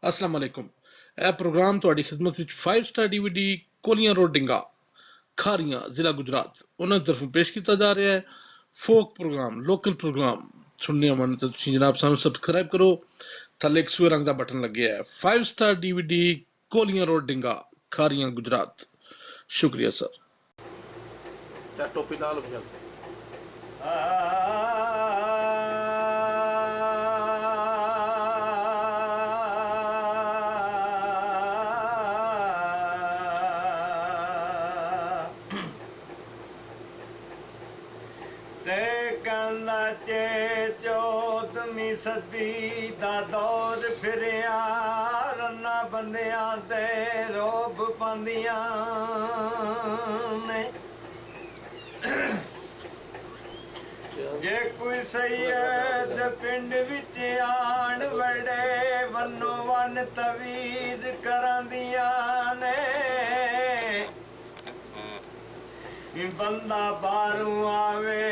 अस्सलाम वालेकुम। ਇਹ ਪ੍ਰੋਗਰਾਮ ਤੁਹਾਡੀ ਖidmat ਵਿੱਚ 5 ਸਟਾਰ DVD ਕੋਲੀਆਂ ਰੋਡ ਡਿੰਗਾ ਖਾਰੀਆਂ ਜ਼ਿਲ੍ਹਾ ਗੁਜਰਾਤ ਉਹਨਾਂ ਦੀ ਤਰਫੋਂ ਪੇਸ਼ ਕੀਤਾ ਜਾ ਰਿਹਾ ਹੈ। ਫੋਕ ਪ੍ਰੋਗਰਾਮ ਲੋਕਲ ਪ੍ਰੋਗਰਾਮ ਸੁਣਨੇ ਆਉਣ ਤਾਂ ਤੁਸੀਂ ਜਨਾਬ ਸਾਨੂੰ ਸਬਸਕ੍ਰਾਈਬ ਕਰੋ। ਥੱਲੇ ਇੱਕ ਸੂਏ ਰੰਗ ਦਾ ਬਟਨ ਲੱਗਿਆ ਹੈ। 5 ਸਟਾਰ DVD ਕੋਲੀਆਂ ਰੋਡ ਡਿੰਗਾ ਖਾਰੀਆਂ ਗੁਜਰਾਤ। ਸ਼ੁਕਰੀਆ ਸਰ। ਟੋਪੀ ਲਾ ਲਓ चौदहवीं सदी दा दौर फिरिया रन्ना बंदियां ते रोब पांदियां ने जे कोई सैयद पिंड विच आण वड़े वन्नो वन तवीज करांदियां ने बंदा बाहरों आवे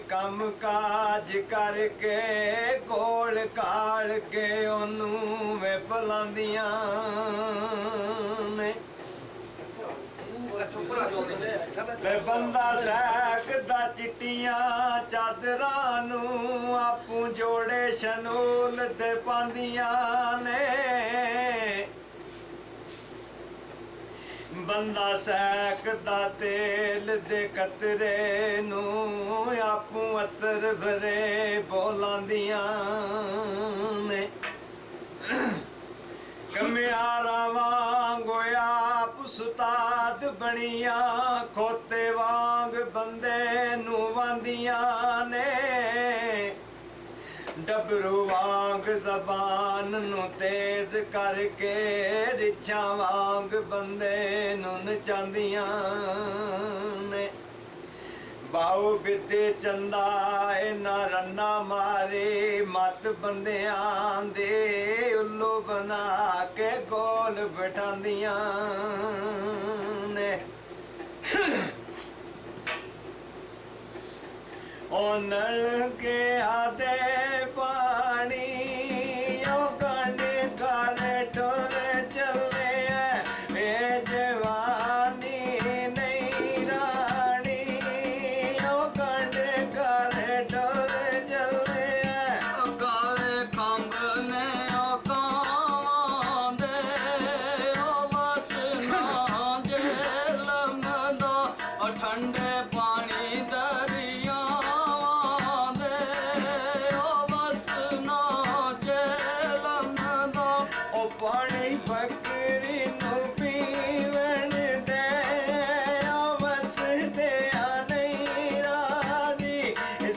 कम काज करके कोल काल के ओनू वे बुलांदियां ने बंदा सैकदा चिट्टियां चादरां नू आपू जोड़े शनूल ते पांदियां ने बंदा सैकदा तेल दे कतरे नू आपू अतर भरे बोलांदियां ने कमियारा वांग आप सुताद बनिया खोते वांग बंदे नू वांदियां ने डबरू वांग जबान नू तेज करके रिछा वांग बंदे नू नचांदियां ने बाऊ बिते चंदा इना रन्ना मारे मत बंदियां दे उल्लू बना के गोल बिठांदियां ने ओ नल के आदे पानी ओ कंड कर टुर चले ए जवानी नहीं रानी ओ कंड कर टुर चले काले कंग ने ओ कावां दे ओ बस ना जे लंघदा ओ ठंडे पानी दरिया पानी बकरी नू पीवन दे बस दे नहीं राजी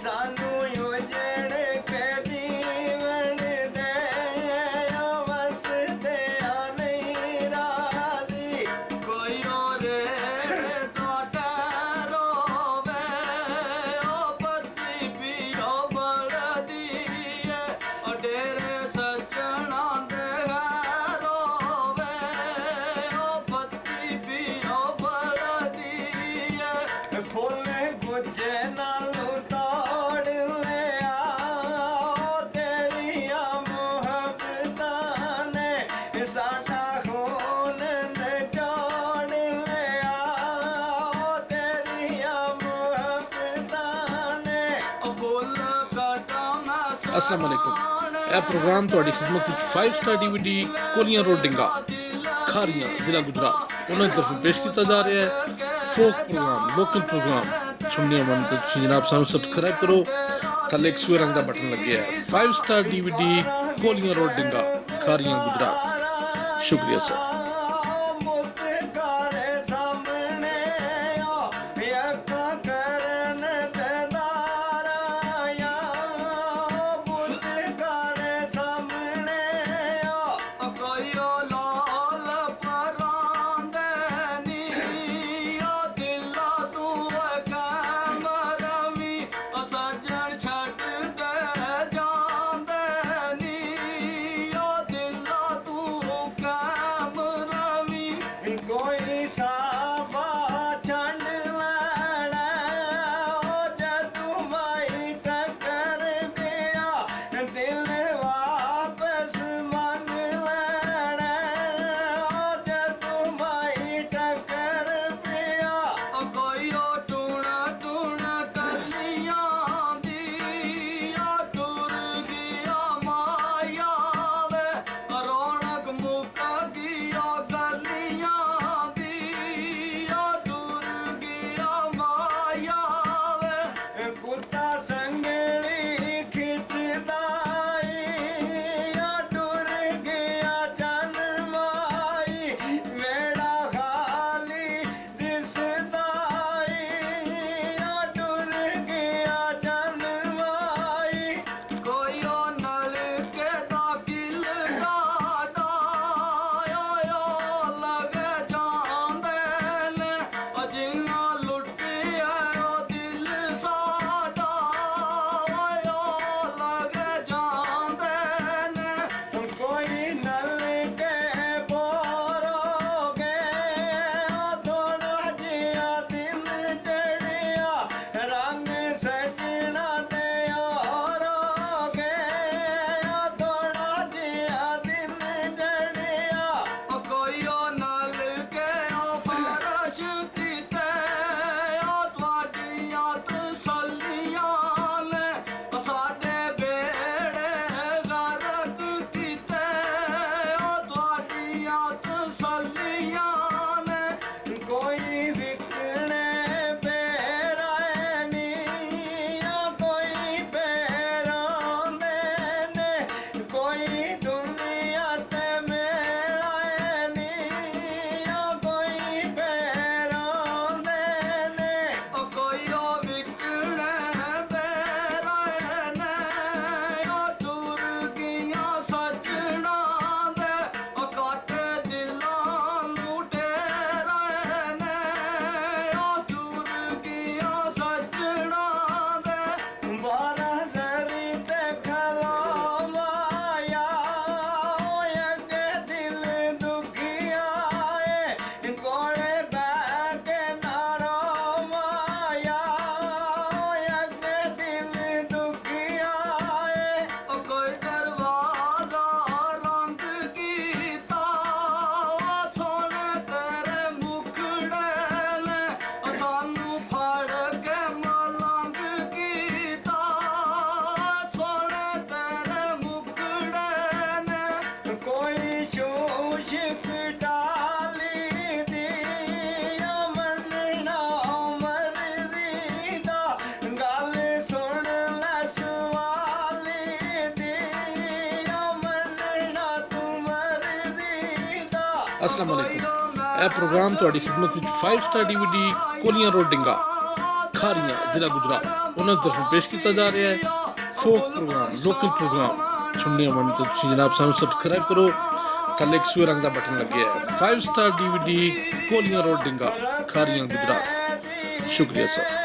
सानू उजड़ के दीवन दे बस दे नहीं राजी कोई और तो रोवे ओ पति पियो बलदी ओ डेरे सजना दे गुजे नालू तोड़ लिया तेरिया मुहब्बतां ने साडा खून निचोड़ लिया तेरिया मुहब्बतां ने फुल कटाना। अस्सलाम वालेकुम। ਇਹ ਪ੍ਰੋਗਰਾਮ ਤੁਹਾਡੀ ਖidmat ਵਿੱਚ 5 ਸਟਾਰ DVD ਕੋਲੀਆਂ ਰੋਡ ਡਿੰਗਾ ਖਾਰੀਆਂ ਜ਼ਿਲ੍ਹਾ ਗੁਜਰਾਤ ਉਹਨਾਂ ਦੀ ਤਰਫੋਂ ਪੇਸ਼ ਕੀਤਾ ਜਾ ਰਿਹਾ ਹੈ। ਫੋਕ ਪ੍ਰੋਗਰਾਮ ਲੋਕਲ ਪ੍ਰੋਗਰਾਮ ਸੁਣਨੇ ਆਉਣ ਤਾਂ ਤੁਸੀਂ ਜਨਾਬ ਸਾਨੂੰ ਸਬਸਕ੍ਰਾਈਬ ਕਰੋ। ਥੱਲੇ ਇੱਕ ਸੂਏ ਰੰਗ ਦਾ ਬਟਨ ਲੱਗਿਆ ਹੈ। 5 ਸਟਾਰ DVD ਕੋਲੀਆਂ ਰੋਡ ਡਿੰਗਾ ਖਾਰੀਆਂ ਗੁਜਰਾਤ। ਸ਼ੁਕਰੀਆ ਸਰ। अस्सलाम वालेकुम। ਇਹ ਪ੍ਰੋਗਰਾਮ ਤੁਹਾਡੀ ਖਿਦਮਤ ਵਿੱਚ 5 ਸਟਾਰ DVD ਕੋਲੀਆਂ ਰੋਡ ਡਿੰਗਾ ਖਾਰੀਆਂ ਜ਼ਿਲ੍ਹਾ ਗੁਜਰਾਤ ਉਹਨਾਂ ਦੀ ਤਰਫੋਂ ਪੇਸ਼ ਕੀਤਾ ਜਾ ਰਿਹਾ ਹੈ। ਫੋਕ ਪ੍ਰੋਗਰਾਮ, ਲੋਕਲ ਪ੍ਰੋਗਰਾਮ ਸੁਣਨੇ ਹੋਣ ਤਾਂ ਤੁਸੀਂ ਜਨਾਬ ਸਾਨੂੰ ਸਬਸਕ੍ਰਾਈਬ ਕਰੋ। ਥੱਲੇ ਇੱਕ ਸੂਏ ਰੰਗ ਦਾ ਬਟਨ ਲੱਗਿਆ ਹੈ। 5 ਸਟਾਰ DVD ਕੋਲੀਆਂ ਰੋਡ ਡਿੰਗਾ ਖਾਰੀਆਂ ਗੁਜਰਾਤ। ਸ਼ੁਕਰੀਆ ਸਰ।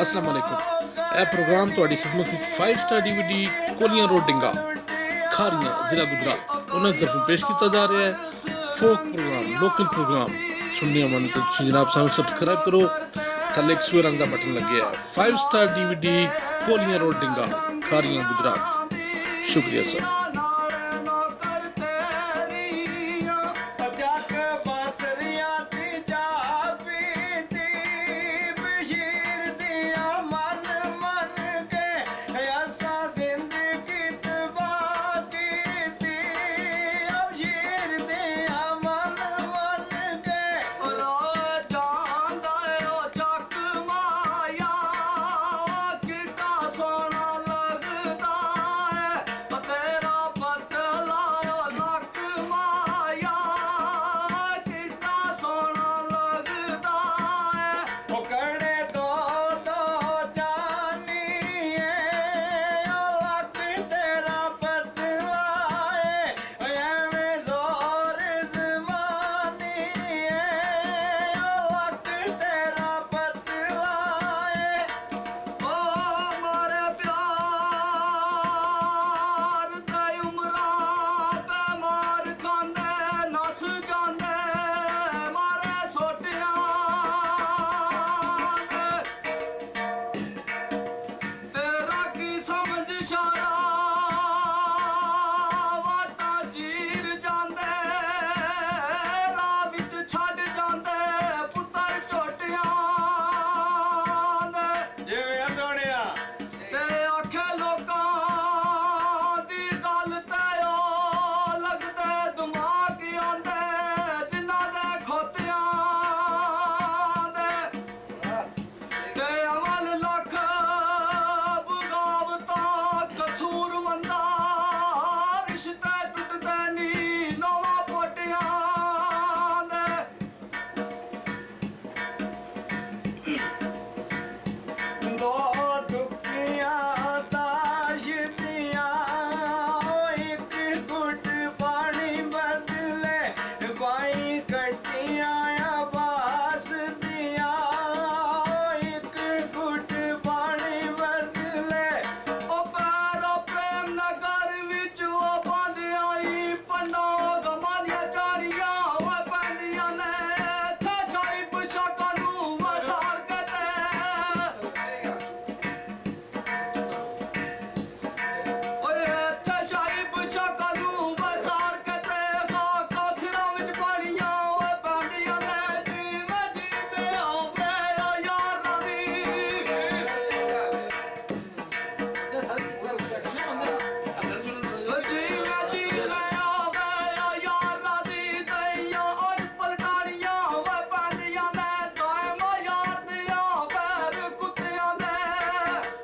अस्सलाम वालेकुम। ਇਹ ਪ੍ਰੋਗਰਾਮ ਤੁਹਾਡੀ ਖਿਦਮਤ ਵਿੱਚ 5 ਸਟਾਰ DVD ਕੋਲੀਆਂ ਰੋਡ ਡਿੰਗਾ ਖਾਰੀਆਂ ਜ਼ਿਲ੍ਹਾ ਗੁਜਰਾਤ ਉਹਨਾਂ ਦੀ ਤਰਫੋਂ ਪੇਸ਼ ਕੀਤਾ ਜਾ ਰਿਹਾ ਹੈ। ਫੋਕ ਪ੍ਰੋਗਰਾਮ, ਲੋਕਲ ਪ੍ਰੋਗਰਾਮ ਸੁਣਨੇ ਹੋਣ ਤਾਂ ਤੁਸੀਂ ਜਨਾਬ ਸਾਨੂੰ ਸਬਸਕ੍ਰਾਈਬ ਕਰੋ। ਥੱਲੇ ਇੱਕ ਸੂਏ ਰੰਗ ਦਾ ਬਟਨ ਲੱਗਿਆ ਹੈ। 5 ਸਟਾਰ DVD ਕੋਲੀਆਂ ਰੋਡ ਡਿੰਗਾ ਖਾਰੀਆਂ ਗੁਜਰਾਤ। ਸ਼ੁਕਰੀਆ ਸਰ। तेरा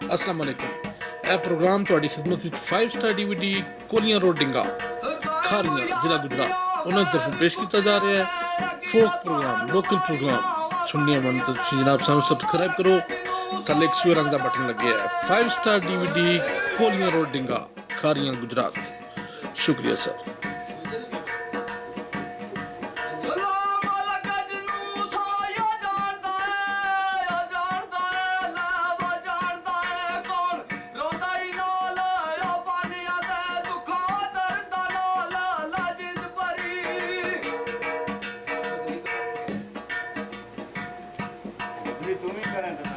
अस्सलाम वालेकुम। ਇਹ ਪ੍ਰੋਗਰਾਮ ਤੁਹਾਡੀ ਖਿਦਮਤ ਵਿੱਚ 5 ਸਟਾਰ DVD ਕੋਲੀਆਂ ਰੋਡ ਡਿੰਗਾ ਖਾਰੀਆਂ ਜ਼ਿਲ੍ਹਾ ਗੁਜਰਾਤ ਉਹਨਾਂ ਦੀ ਤਰਫੋਂ ਪੇਸ਼ ਕੀਤਾ ਜਾ ਰਿਹਾ ਹੈ ਫੋਕ ਪ੍ਰੋਗਰਾਮ ਲੋਕਲ ਪ੍ਰੋਗਰਾਮ ਸੁਣਨੇ ਮਨ ਤਾਂ ਤੁਸੀਂ ਜਨਾਬ ਸਾਨੂੰ ਸਬਸਕ੍ਰਾਈਬ ਕਰੋ ਥੱਲੇ ਇੱਕ ਸੂਏ ਰੰਗ ਦਾ ਬਟਨ ਲੱਗਿਆ ਹੈ 5 ਸਟਾਰ DVD ਕੋਲੀਆਂ ਰੋਡ ਡਿੰਗਾ ਖਾਰੀਆਂ ਗੁਜਰਾਤ ਸ਼ੁਕਰੀਆ ਸਰ ਤੂੰ ਵੀ ਕਰਾਂ